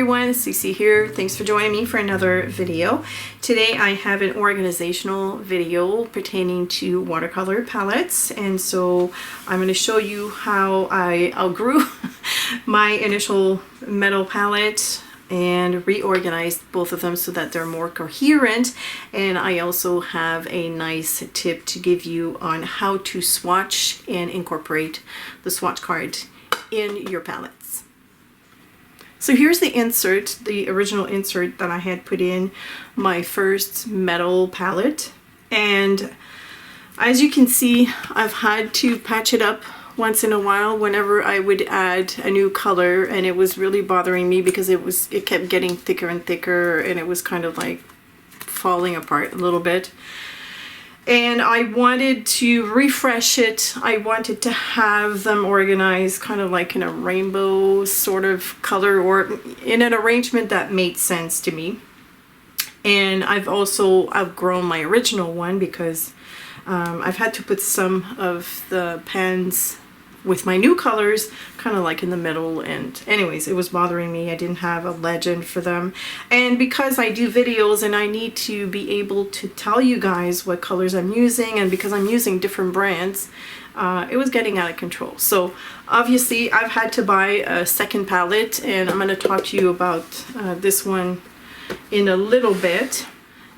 everyone, CeeCee here. Thanks for joining me for another video. Today I have an organizational video pertaining to watercolor palettes, and so I'm going to show you how I outgrew my initial metal palette and reorganized both of them so that they're more coherent. And I also have a nice tip to give you on how to swatch and incorporate the swatch card in your palettes. So here's the insert, the original insert that I had put in my first metal palette, and as you can see, I've had to patch it up once in a while whenever I would add a new color, and it was really bothering me because it kept getting thicker and thicker, and it was kind of like falling apart a little bit. And I wanted to refresh it. I wanted to have them organized kind of like in a rainbow sort of color, or in an arrangement that made sense to me. And I've also outgrown my original one because I've had to put some of the pans with my new colors kind of like in the middle, and anyways, it was bothering me. I didn't have a legend for them, and because I do videos and I need to be able to tell you guys what colors I'm using, and because I'm using different brands, it was getting out of control. So obviously I've had to buy a second palette, and I'm going to talk to you about this one in a little bit.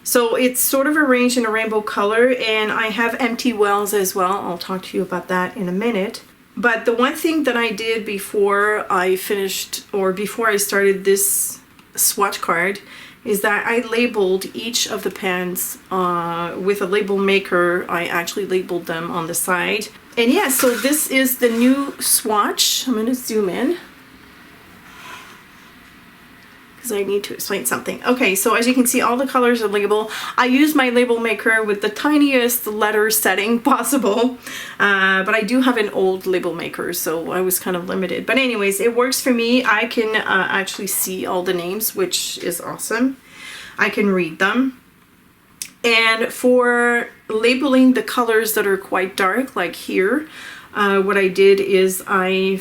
So it's sort of arranged in a rainbow color, and I have empty wells as well. I'll talk to you about that in a minute. But the one thing that I did before I finished, or before I started this swatch card, is that I labeled each of the pans with a label maker. I actually labeled them on the side. And yeah, so this is the new swatch. I'm going to zoom in because I need to explain something. Okay, so as you can see, all the colors are labeled. I use my label maker with the tiniest letter setting possible, but I do have an old label maker, so I was kind of limited. But anyways, it works for me. I can actually see all the names, which is awesome. I can read them. And for labeling the colors that are quite dark, like here, what I did is I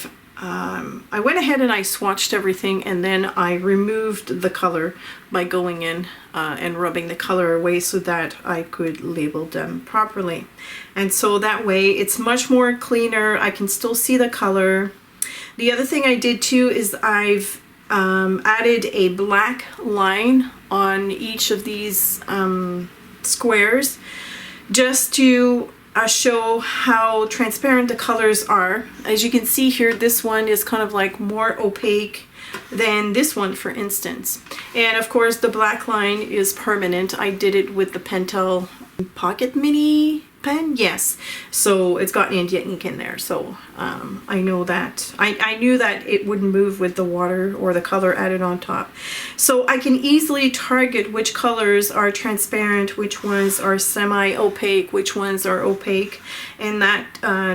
went ahead and I swatched everything, and then I removed the color by going in and rubbing the color away so that I could label them properly. And so that way it's much more cleaner. I can still see the color. The other thing I did too is I've added a black line on each of these squares just to show how transparent the colors are. As you can see here, this one is kind of like more opaque than this one, for instance. And of course the black line is permanent. I did it with the Pentel Pocket Mini pen, yes. So it's got India ink in there, so I know that I knew that it wouldn't move with the water or the color added on top. So I can easily target which colors are transparent, which ones are semi-opaque, which ones are opaque, and that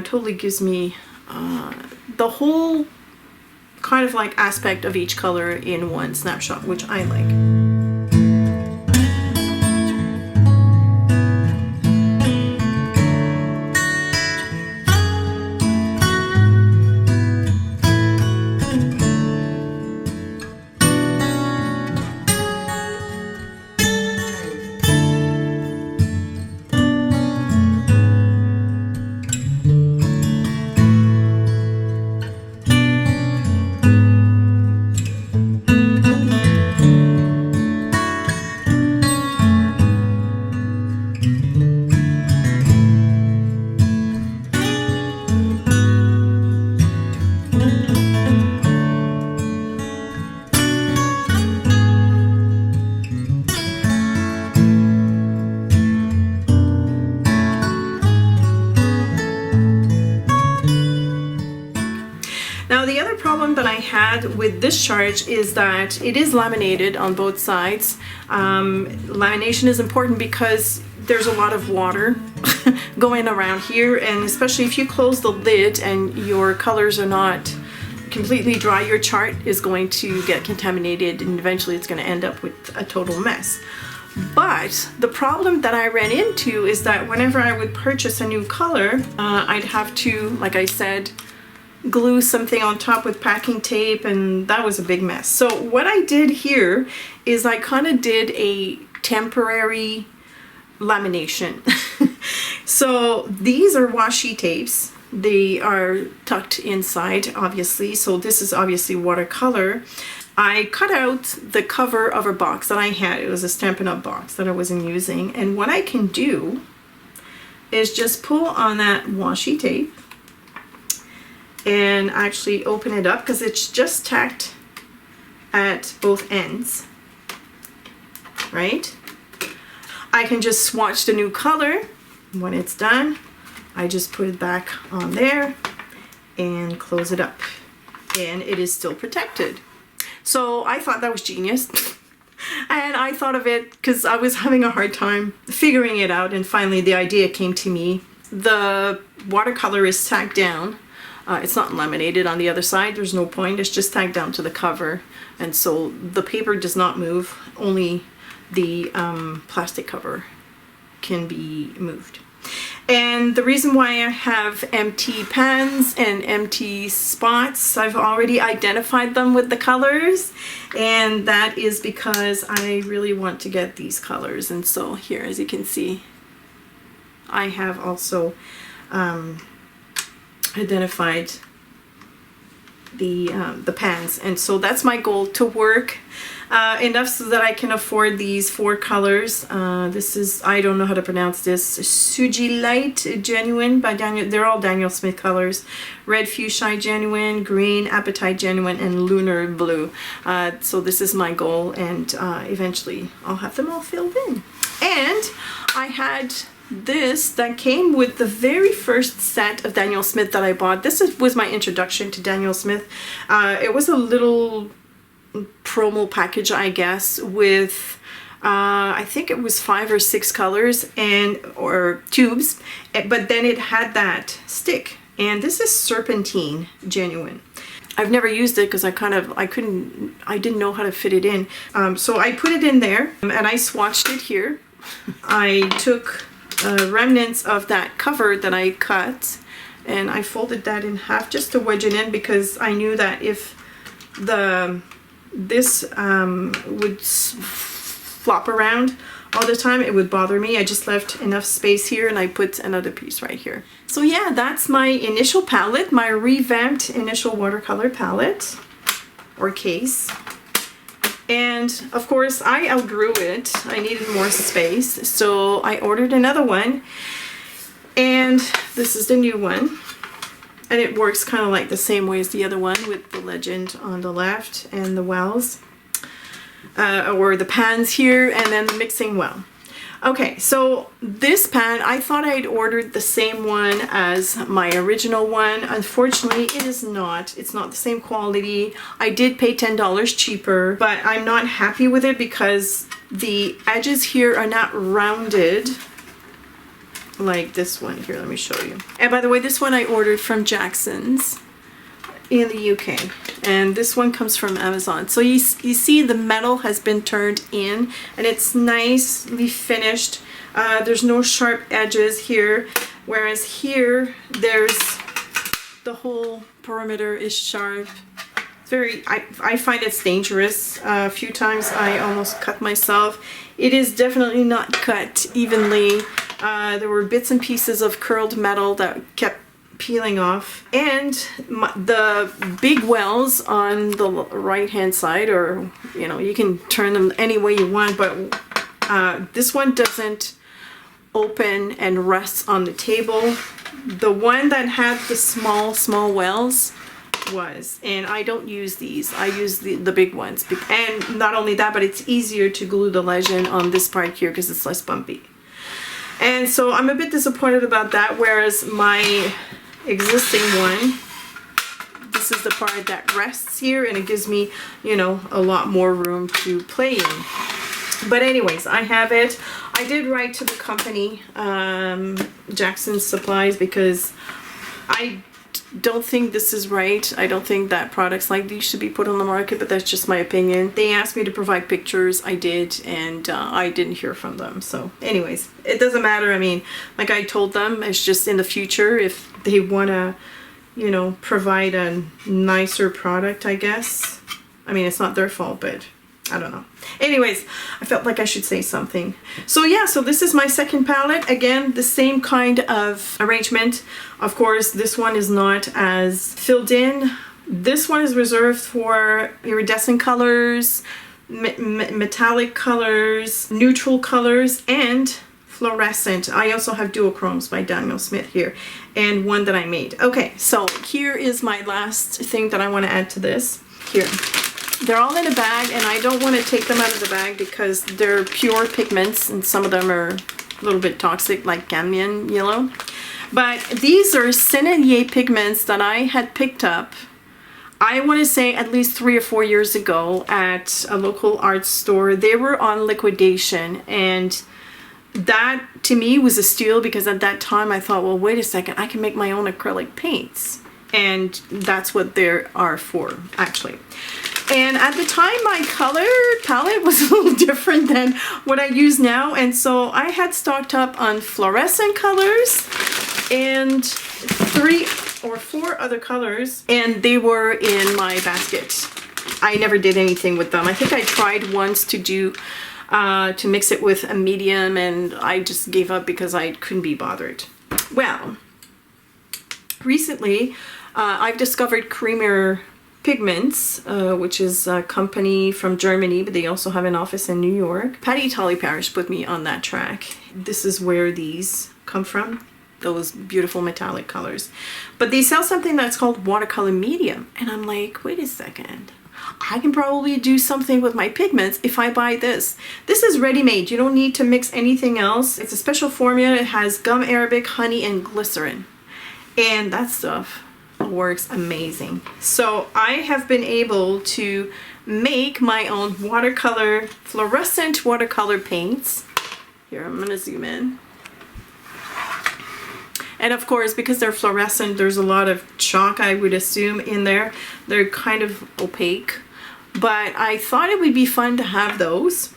totally gives me the whole kind of like aspect of each color in one snapshot, which I like. Now the other problem that I had with this charge is that it is laminated on both sides. Lamination is important because there's a lot of water going around here, and especially if you close the lid and your colors are not completely dry, your chart is going to get contaminated, and eventually it's going to end up with a total mess. But the problem that I ran into is that whenever I would purchase a new color, I'd have to, like I said, glue something on top with packing tape, and that was a big mess. So what I did here is I kind of did a temporary lamination. So these are washi tapes. They are tucked inside, obviously. So this is obviously watercolor. I cut out the cover of a box that I had. It was a Stampin' Up! Box that I wasn't using. And what I can do is just pull on that washi tape and actually open it up, because it's just tacked at both ends, right? I can just swatch the new color. When it's done, I just put it back on there and close it up, and it is still protected. So I thought that was genius. And I thought of it because I was having a hard time figuring it out, and finally the idea came to me. The watercolor is tacked down. It's not laminated on the other side. There's no point. It's just tacked down to the cover, and so the paper does not move. Only the plastic cover can be moved. And the reason why I have empty pans and empty spots, I've already identified them with the colors, and that is because I really want to get these colors. And so here, as you can see, I have also identified the pans, and so that's my goal, to work enough so that I can afford these 4 colors. This is, I don't know how to pronounce this, Suji Light Genuine by Daniel. They're all Daniel Smith colors. Red Fuchsia Genuine, Green Appetite Genuine, and Lunar Blue. So this is my goal, and eventually I'll have them all filled in. And I had this that came with the very first set of Daniel Smith that I bought. Was my introduction to Daniel Smith. It was a little promo package, I guess, with I think it was 5 or 6 colors or tubes, but then it had that stick, and this is Serpentine Genuine. I've never used it because I didn't know how to fit it in. So I put it in there, and I swatched it here. I took remnants of that cover that I cut, and I folded that in half just to wedge it in, because I knew that if this would flop around all the time, it would bother me. I just left enough space here, and I put another piece right here. So yeah, that's my initial palette, my revamped initial watercolor palette or case. And of course I outgrew it. I needed more space, so I ordered another one, and this is the new one, and it works kind of like the same way as the other one, with the legend on the left and the wells, or the pans here, and then the mixing well. Okay, so this pan, I thought I'd ordered the same one as my original one. Unfortunately, it is not. It's not the same quality. I did pay $10 cheaper, but I'm not happy with it because the edges here are not rounded like this one. Here, let me show you. And by the way, this one I ordered from Jackson's in the UK, and this one comes from Amazon. So you see the metal has been turned in, and it's nicely finished. There's no sharp edges here, whereas here there's the whole perimeter is sharp. It's very, I find it's dangerous. A few times I almost cut myself. It is definitely not cut evenly. There were bits and pieces of curled metal that kept peeling off, and the big wells on the right hand side, or you know, you can turn them any way you want, but this one doesn't open and rests on the table. The one that had the small wells was, and I don't use these. I use the big ones, and not only that, but it's easier to glue the legend on this part here because it's less bumpy. And so I'm a bit disappointed about that, whereas my existing one, this is the part that rests here, and it gives me, you know, a lot more room to play in. But anyways, I have it. I did write to the company, Jackson's Supplies, because I don't think this is right. I don't think that products like these should be put on the market, but that's just my opinion. They asked me to provide pictures. I did, and I didn't hear from them. So anyways, it doesn't matter. I mean, like I told them, it's just in the future, if they want to you know, provide a nicer product, I guess. I mean, it's not their fault, but I don't know. Anyways, I felt like I should say something. So yeah, so this is my second palette. Again, the same kind of arrangement. Of course, this one is not as filled in. This one is reserved for iridescent colors, metallic colors, neutral colors, and fluorescent. I also have duochromes by Daniel Smith here, and one that I made. Okay, so here is my last thing that I want to add to this. Here. They're all in a bag, and I don't want to take them out of the bag because they're pure pigments, and some of them are a little bit toxic, like cadmium yellow. But these are Sennelier pigments that I had picked up, I want to say at least 3 or 4 years ago at a local art store. They were on liquidation, and that to me was a steal because at that time I thought, well, wait a second, I can make my own acrylic paints. And that's what they are for, actually. And at the time, my color palette was a little different than what I use now. And so I had stocked up on fluorescent colors and 3 or 4 other colors. And they were in my basket. I never did anything with them. I think I tried once to do, to mix it with a medium, and I just gave up because I couldn't be bothered. Well, recently, I've discovered Creamer Pigments, which is a company from Germany, but they also have an office in New York. Patty Tolly Parish put me on that track. This is where these come from, those beautiful metallic colors. But they sell something that's called watercolor medium. And I'm like, wait a second. I can probably do something with my pigments if I buy this. This is ready-made. You don't need to mix anything else. It's a special formula. It has gum arabic, honey, and glycerin. And that stuff works amazing. So I have been able to make my own watercolor, fluorescent watercolor paints. Here, I'm gonna zoom in. And of course, because they're fluorescent, there's a lot of chalk, I would assume, in there. They're kind of opaque, but I thought it would be fun to have those.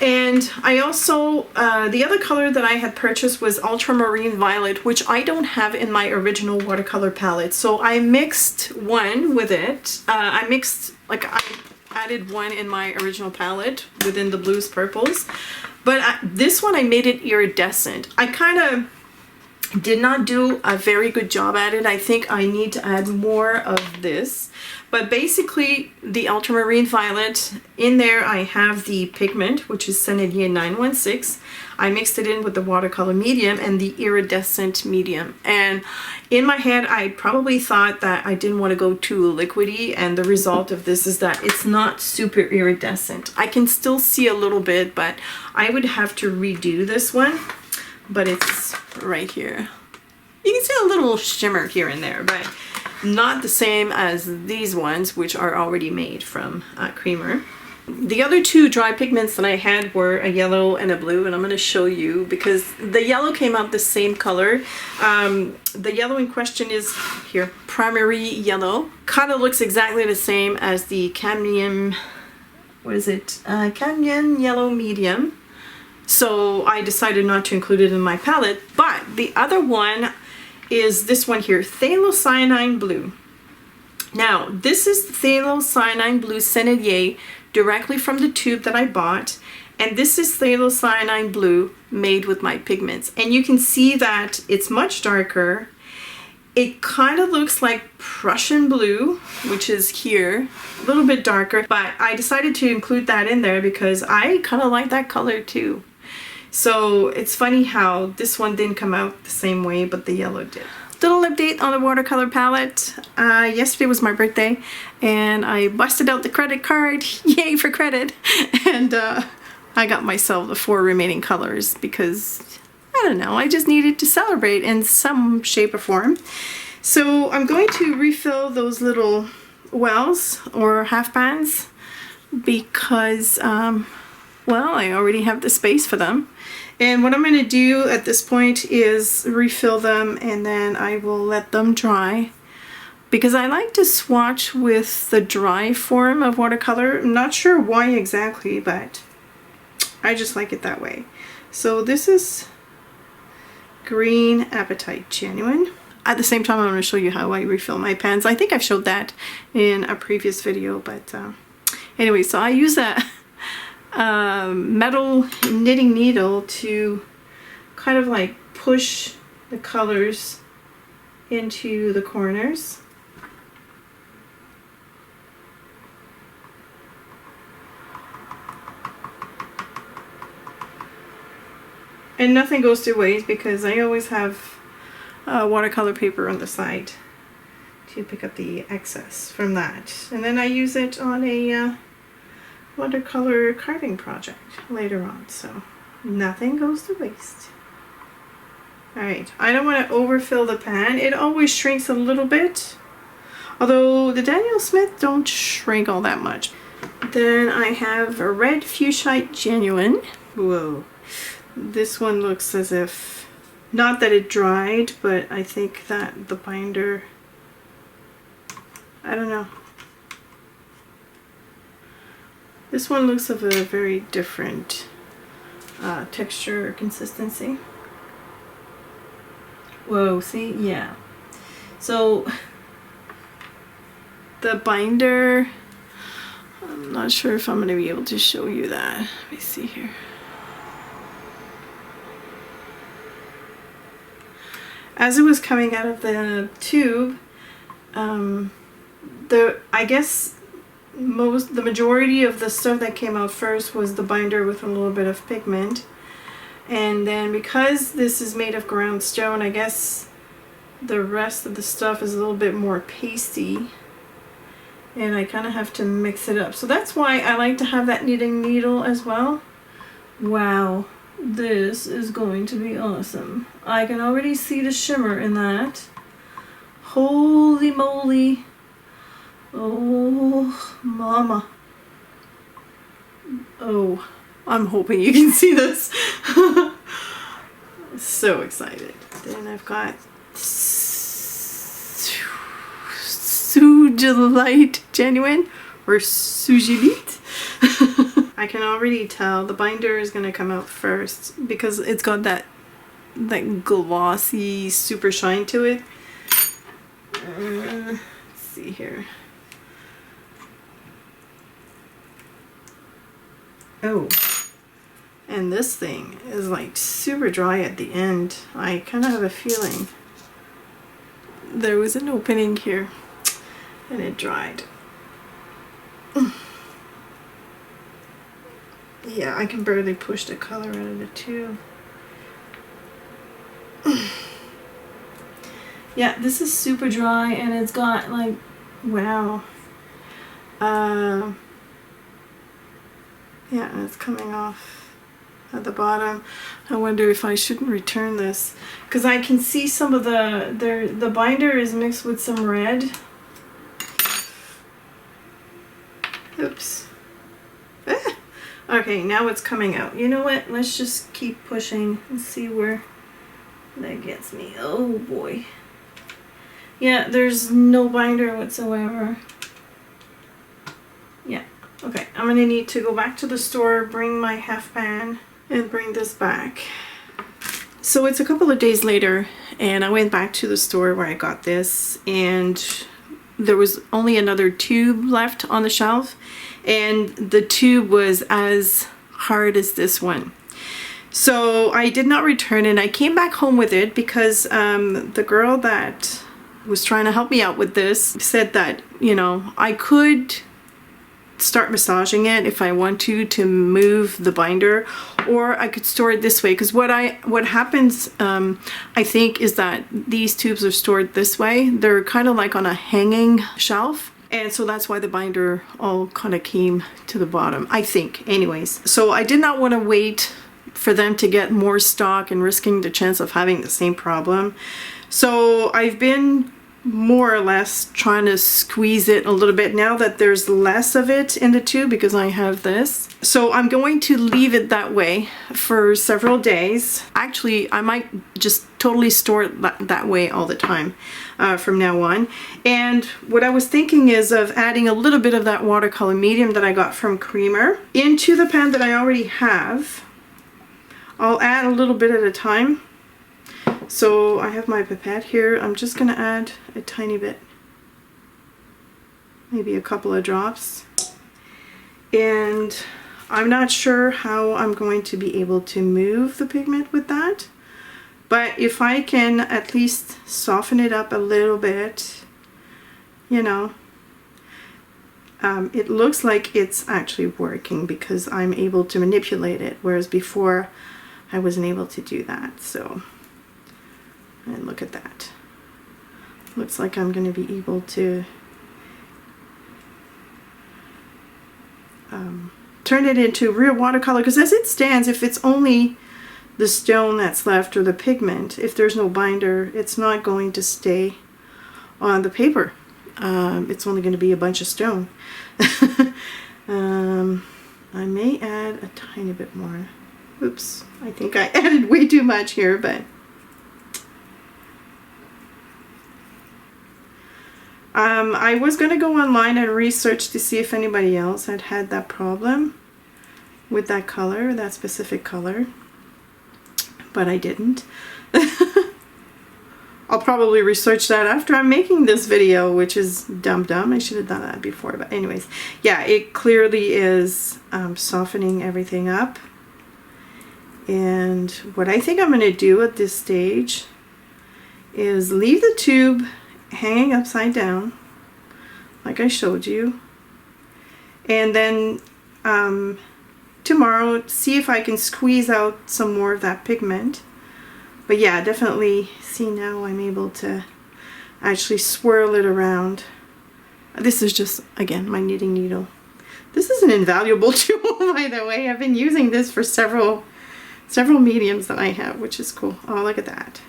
And I also, the other color that I had purchased was ultramarine violet, which I don't have in my original watercolor palette. So I mixed one with it. I added one in my original palette within the blues, purples. But this one, I made it iridescent. I kind of did not do a very good job at it. I think I need to add more of this. But basically, the ultramarine violet, in there I have the pigment, which is Sennelier 916. I mixed it in with the watercolor medium and the iridescent medium. And in my head, I probably thought that I didn't want to go too liquidy, and the result of this is that it's not super iridescent. I can still see a little bit, but I would have to redo this one. But it's right here. You can see a little shimmer here and there, but not the same as these ones, which are already made from Creamer. The other 2 dry pigments that I had were a yellow and a blue, and I'm going to show you because the yellow came out the same color. The yellow in question is here, primary yellow. Kind of looks exactly the same as the cadmium, what is it? Cadmium yellow medium. So I decided not to include it in my palette, but the other one is this one here, Phthalocyanine Blue. Now, this is Phthalocyanine Blue Sennelier directly from the tube that I bought, and this is Phthalocyanine Blue made with my pigments. And you can see that it's much darker. It kind of looks like Prussian blue, which is here, a little bit darker, but I decided to include that in there because I kind of like that color too. So it's funny how this one didn't come out the same way, but the yellow did. Little update on the watercolor palette. Yesterday was my birthday, and I busted out the credit card. Yay for credit! And I got myself the 4 remaining colors because, I don't know, I just needed to celebrate in some shape or form. So I'm going to refill those little wells or half pans because, well, I already have the space for them. And what I'm going to do at this point is refill them, and then I will let them dry because I like to swatch with the dry form of watercolor. I'm not sure why exactly, but I just like it that way. So this is Green Appetite Genuine. at the same time I'm going to show you how I refill my pens. I think I've showed that in a previous video, but anyway, so I use a metal knitting needle to kind of like push the colors into the corners. And nothing goes to waste because I always have watercolor paper on the side to pick up the excess from that. And then I use it on a watercolor carving project later on, so nothing goes to waste. Alright, I don't want to overfill the pan. It always shrinks a little bit, although the Daniel Smith don't shrink all that much. Then I have a red fuchsite genuine. Whoa. This one looks as if, not that it dried, but I think that the binder, I don't know. This one looks of a very different texture or consistency. Whoa, see? Yeah. So, the binder, I'm not sure if I'm going to be able to show you that. Let me see here. As it was coming out of the tube, I guess the majority of the stuff that came out first was the binder with a little bit of pigment, and then because this is made of ground stone, I guess the rest of the stuff is a little bit more pasty, and I kind of have to mix it up. So that's why I like to have that knitting needle as well. Wow. This is going to be awesome. I can already see the shimmer in that. Holy moly. Oh, mama. Oh, I'm hoping you can see this. So excited. Then I've got Sugilite Genuine or Sugilite. I can already tell the binder is going to come out first because it's got that glossy super shine to it. Let's see here. Oh, and this thing is like super dry at the end. I kind of have a feeling there was an opening here and it dried. Yeah, I can barely push the color out of the tube. Yeah, this is super dry and it's got like, wow. Yeah, and it's coming off at the bottom. I wonder if I shouldn't return this because I can see some of the binder is mixed with some red. Oops. Ah. Okay, now it's coming out. You know what? Let's just keep pushing and see where that gets me. Oh boy. Yeah, there's no binder whatsoever. Yeah. Okay, I'm gonna need to go back to the store, bring my half pan, and bring this back. So it's a couple of days later, and I went back to the store where I got this, and there was only another tube left on the shelf, and the tube was as hard as this one. So I did not return it. I came back home with it because the girl that was trying to help me out with this said that, you know, I could start massaging it if I want to move the binder, or I could store it this way, because what happens I think is that these tubes are stored this way. They're kind of like on a hanging shelf, and so that's why the binder all kind of came to the bottom, I think. Anyways, so I did not want to wait for them to get more stock and risking the chance of having the same problem. So I've been more or less trying to squeeze it a little bit now that there's less of it in the tube because I have this. So I'm going to leave it that way for several days. Actually, I might just totally store it that way all the time from now on. And what I was thinking is of adding a little bit of that watercolor medium that I got from Creamer into the pan that I already have. I'll add a little bit at a time. So I have my pipette here. I'm just going to add a tiny bit, maybe a couple of drops. And I'm not sure how I'm going to be able to move the pigment with that. But if I can at least soften it up a little bit, you know, it looks like it's actually working because I'm able to manipulate it, whereas before I wasn't able to do that. So, and look at that. Looks like I'm going to be able to turn it into real watercolor, because as it stands, if it's only the stone that's left or the pigment, if there's no binder, it's not going to stay on the paper. It's only going to be a bunch of stone. I may add a tiny bit more. Oops, I think I added way too much here, but I was going to go online and research to see if anybody else had had that problem with that color, that specific color, but I didn't. I'll probably research that after I'm making this video, which is dumb. I should have done that before, but anyways, yeah, it clearly is softening everything up. And what I think I'm going to do at this stage is leave the tube hanging upside down, like I showed you, and then tomorrow see if I can squeeze out some more of that pigment. But yeah, definitely see now I'm able to actually swirl it around. This is just, again, my knitting needle. This is an invaluable tool, by the way. I've been using this for several mediums that I have, which is cool. Oh, look at that.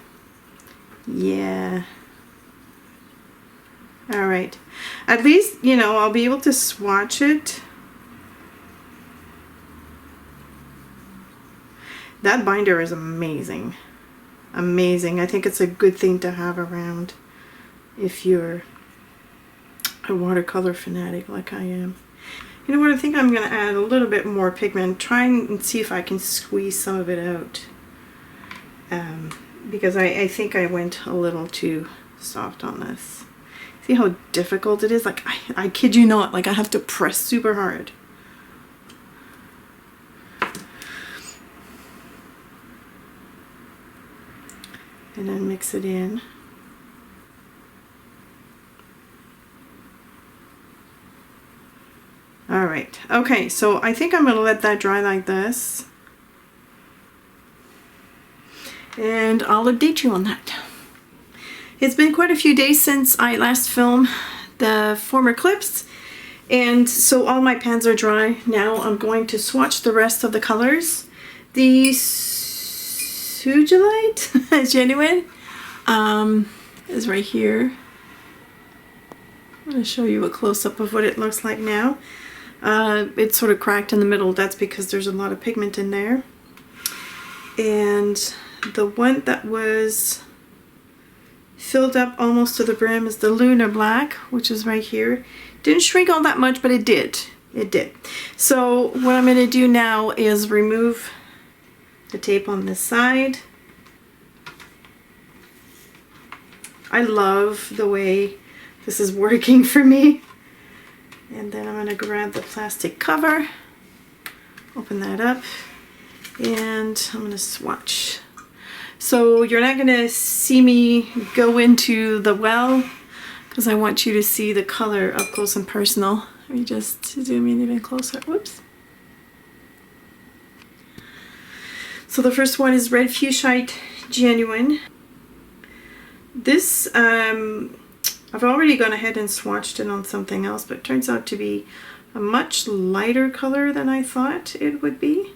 Yeah. All right. At least, you know, I'll be able to swatch it. That binder is amazing. Amazing. I think it's a good thing to have around if you're a watercolor fanatic like I am. You know what, I think I'm going to add a little bit more pigment, try and see if I can squeeze some of it out. Because I think I went a little too soft on this. See how difficult it is? Like, I kid you not, like I have to press super hard. And then mix it in. All right, okay, so I think I'm gonna let that dry like this. And I'll update you on that. It's been quite a few days since I last filmed the former clips, and so all my pans are dry. Now I'm going to swatch the rest of the colors. The Sugilite Genuine is right here. I'm going to show you a close-up of what it looks like now. It's sort of cracked in the middle. That's because there's a lot of pigment in there. And the one that was filled up almost to the brim is the Lunar Black, which is right here. Didn't shrink all that much, but it did. It did. So what I'm going to do now is remove the tape on this side. I love the way this is working for me. And then I'm going to grab the plastic cover, open that up, and I'm going to swatch. So you're not going to see me go into the well because I want you to see the color up close and personal. Let me just zoom in even closer. Whoops. So the first one is Red Fuchsite Genuine. This, I've already gone ahead and swatched it on something else, but it turns out to be a much lighter color than I thought it would be.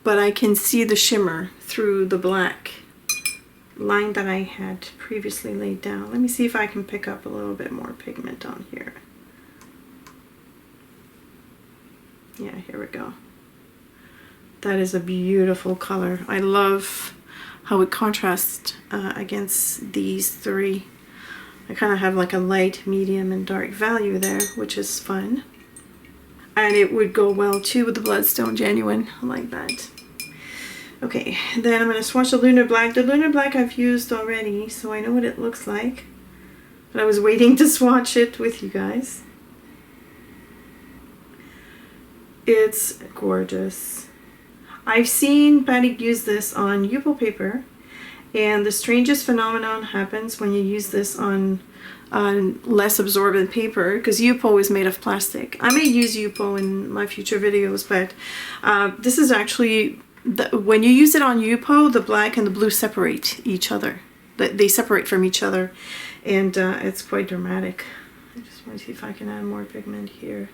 But I can see the shimmer through the black line that I had previously laid down. Let me see if I can pick up a little bit more pigment on here. Yeah, here we go. That is a beautiful color. I love how it contrasts against these three. I kind of have like a light, medium, and dark value there, which is fun. And it would go well too with the Bloodstone Genuine. I like that. Okay, then I'm going to swatch the Lunar Black. The Lunar Black I've used already, so I know what it looks like. But I was waiting to swatch it with you guys. It's gorgeous. I've seen Patty use this on Yupo paper, and the strangest phenomenon happens when you use this on less absorbent paper, because Yupo is made of plastic. I may use Yupo in my future videos, but this is actually, when you use it on Yupo, the black and the blue separate each other. They separate from each other, and it's quite dramatic. I just want to see if I can add more pigment here.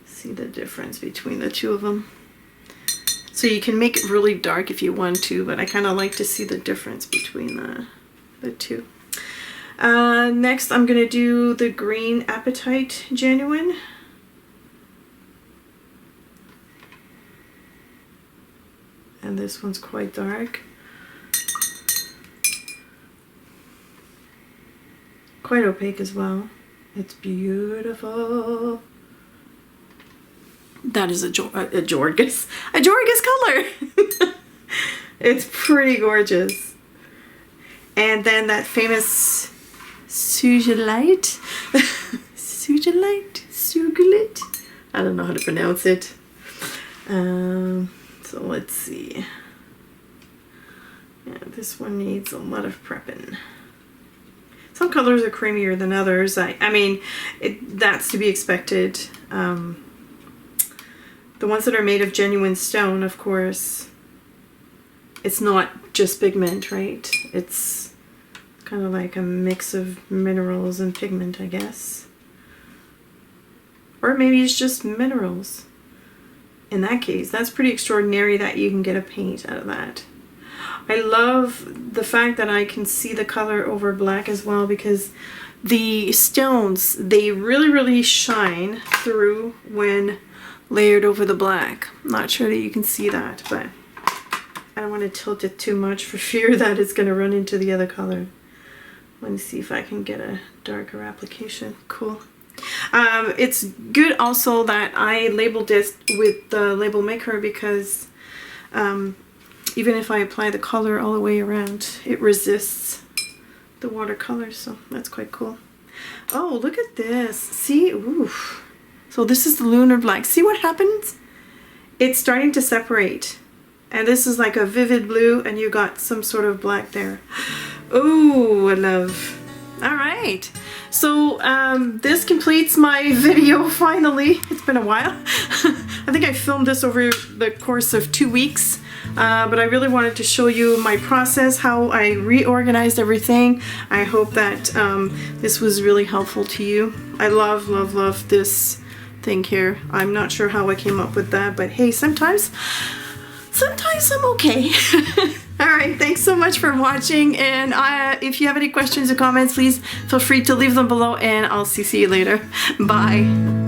See the difference between the two of them. So you can make it really dark if you want to, but I kind of like to see the difference between the two. Next I'm going to do the Green Apatite Genuine. And this one's quite dark. Quite opaque as well. It's beautiful. That is a Jorgus color. It's pretty gorgeous. And then that famous Sugalite. Sugalite. I don't know how to pronounce it. So let's see. Yeah, this one needs a lot of prepping. Some colors are creamier than others. I mean, that's to be expected. The ones that are made of genuine stone, of course, it's not just pigment, right? It's kind of like a mix of minerals and pigment, I guess. Or maybe it's just minerals. In that case, that's pretty extraordinary that you can get a paint out of that. I love the fact that I can see the color over black as well, because the stones, they really shine through when layered over the black. I'm not sure that you can see that, but I don't want to tilt it too much for fear that it's going to run into the other color. Let me see if I can get a darker application. Cool. It's good also that I labeled this with the label maker, because even if I apply the color all the way around, it resists the watercolor, so that's quite cool. Oh, look at this. See? Oof. So this is the Lunar Black. See what happens? It's starting to separate. And this is like a vivid blue, and you got some sort of black there. Ooh, I love. All right. So this completes my video finally. It's been a while. I think I filmed this over the course of 2 weeks. But I really wanted to show you my process, how I reorganized everything. I hope that this was really helpful to you. I love this thing here. I'm not sure how I came up with that, but hey, sometimes I'm okay. All right, thanks so much for watching, and if you have any questions or comments, please feel free to leave them below, and I'll see you later. Bye.